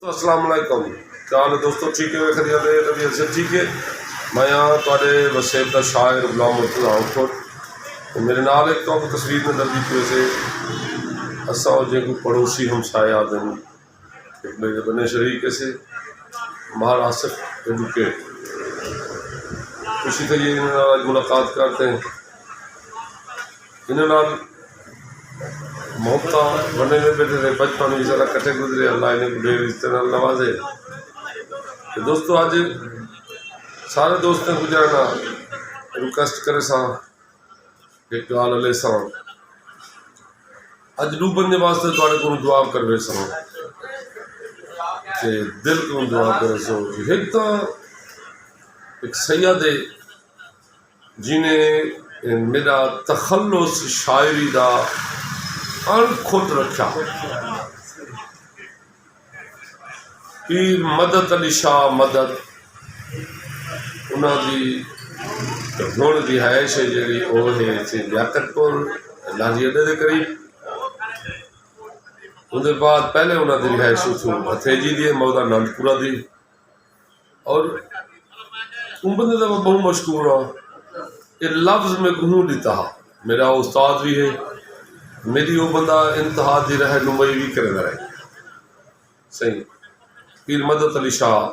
تو السلام علیکم، کیا حال ہے دوستو؟ ٹھیک ہے؟ خیریت ہے؟ طبیعت سے ٹھیک ہے؟ میں یہاں تھوڑے وسیب دا شاعر غلام مرتضی آؤٹ میرے نال ایک تو تصویر میں دردی کی وجہ سے اساں جن کو پڑوسی ہمسائے آدمی ایک میرے بنے شریک سے مہار آصف ایڈوکیٹ اسی طرح یہ انہوں نے ملاقات کرتے ہیں انہوں نے محبت بنے میں بیٹھے تھے بچپن بھی سارا کٹھے گزرے اللہ انہیں کو ڈھیر اس طرح نوازے کہ دوستو آج سارے دوستوں کو جانا ریکویسٹ کرے ساں ایک گال علیہ ساں اج ڈوبن دے واسطے تھوڑے کو دعا کروے ساں کہ دل کو دعا کرے سو ایک تو ایک سید جنہیں میرا تخلص شاعری دا خود رکھا پیر مدد علی شاہ مدد انہوں دی ہون دی رہائش ہے جڑی وہ ہے لیاقت پور لاہری اڈے دے قریب ان دے بعد پہلے انہوں دی رہائش ہتھیجی دی مودا نند پورا دی اور ان بندے دا بہت مشکور ہوں یہ لفظ میں کہوں دیتا میرا استاد بھی ہے میری وہ بندہ انتہا دی رہنمائی بھی کرے رہے صحیح پیر مدد علی شاہ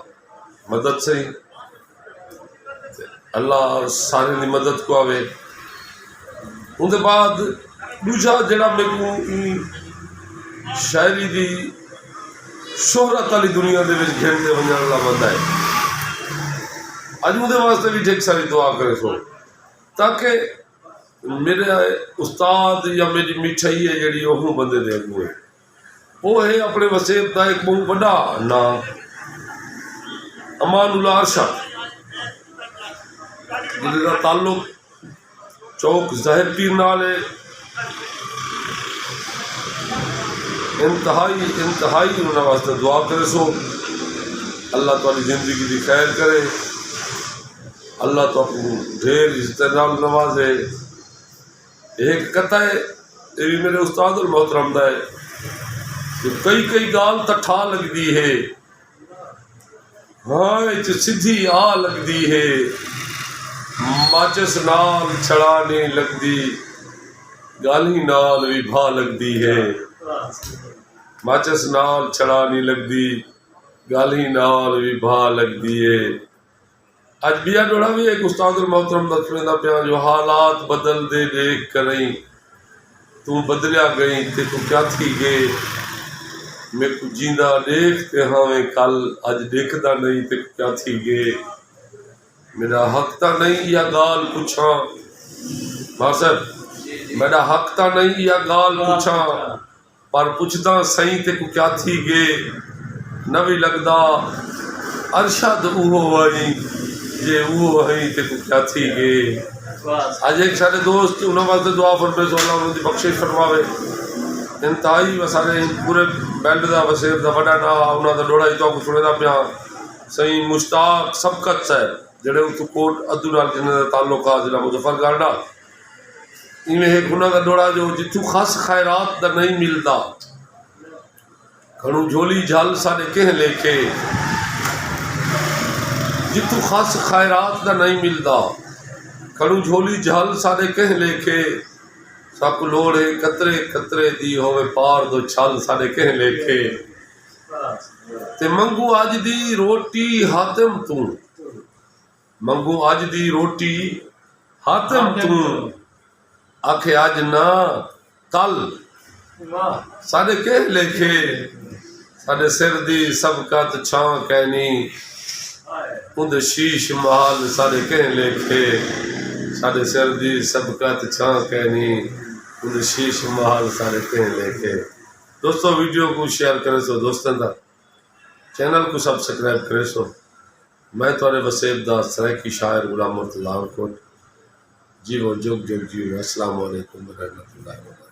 مدد صحیح اللہ سارے دی مدد کو آوے ان دے بعد دوجا جڑا میں کو شاعری دی شہرت علی دنیا دے وچ گھنتے ونجن اللہ بندہ ہے اج مجھے واسطے بھی ٹھیک ساری دعا کرے سو تاکہ میرے استاد یا میری مٹھائی ہے جڑی وہ بندے دے اگوں ہے وہ ہے اپنے وسیب دا ایک بہت بڑا نام امان اللہ ارشد جن کا تعلق چوک ظاہر پیر نال ہے انتہائی انہوں واسطے دعا کرے سو اللہ تعالی زندگی دی خیر کرے اللہ تو ڈھیر استعمال نوازے ایک کتا ہے یہ بھی میرے استاد المحترم دا ہے کہ کئی گال تٹھا لگ دی ہے ہاں سدھی آ لگ دی ہے ماچس نال چھڑانے لگ دی گالی نال بھی بھا لگ دی ہے ماچس نال چھڑانے لگ دی گالی نال بھی بھا لگ دی ہے اج بیا جوڑا بھی ایک استاد المحترم دا پیا جو حالات بدل دے دیکھ کریں تو بدلیا گئی تے تو کیا تھی گے میں کو جیندہ دیکھتے ہاں میں کل اج دیکھتا نہیں تے کیا تھی گے میرا حق تا نہیں یا گال پوچھا صاحب میرا حق تا نہیں یا گال پوچھا پر پوچھتا صحیح تے کو کیا تھی گے نہ بھی لگدا ارشد اوہو وائی یہ وہ ہیں تے کو کیا تھی گے آج ایک سارے دوست انہوں واسطے دعا فرمے سو اللہ انہوں دی بخشش فرماوے انتہائی وسارے پورے بینڈ دا وسیب دا بڑا نا انہوں دا ڈوڑا ہی تو کو سنے دا پیا صحیح مشتاق سبقت صاحب جڑے اتو کوٹ ادو نال جنہیں دا تعلق آ ضلع مظفر گارڈا انہیں ایک انہوں دا ڈوڑا جو جتو خاص خیرات دا نہیں ملدا کھڑو جھولی جھال سارے کہیں لے کے جتو خاص خیرات دا نہیں ملدا کھڑو جھولی جھال سارے کہیں لے کے ساکو لوڑے قطرے قطرے دی ہوئے پار دو چھال سارے کہیں لے کے تے منگو آج دی روٹی حاتم تو منگو آج دی روٹی حاتم تو آکھے آج نا کل سارے کہیں لے کے سارے سر دی سبقت چھاں کہنی اند شیش محال سارے کہیں لے کے سارے سر دی سبقت چھاں کہنی اند شیش محال سارے کہیں لے کے دوستو ویڈیو کو شیئر کرے سو دوستان دا چینل کو سبسکرائب کرے سو میں تورے وسیب دا سرائکی شاعر غلام مرتضی آؤٹ جیو جگ جگ جیو السلام علیکم ورحمۃ اللہ وبرکاتہ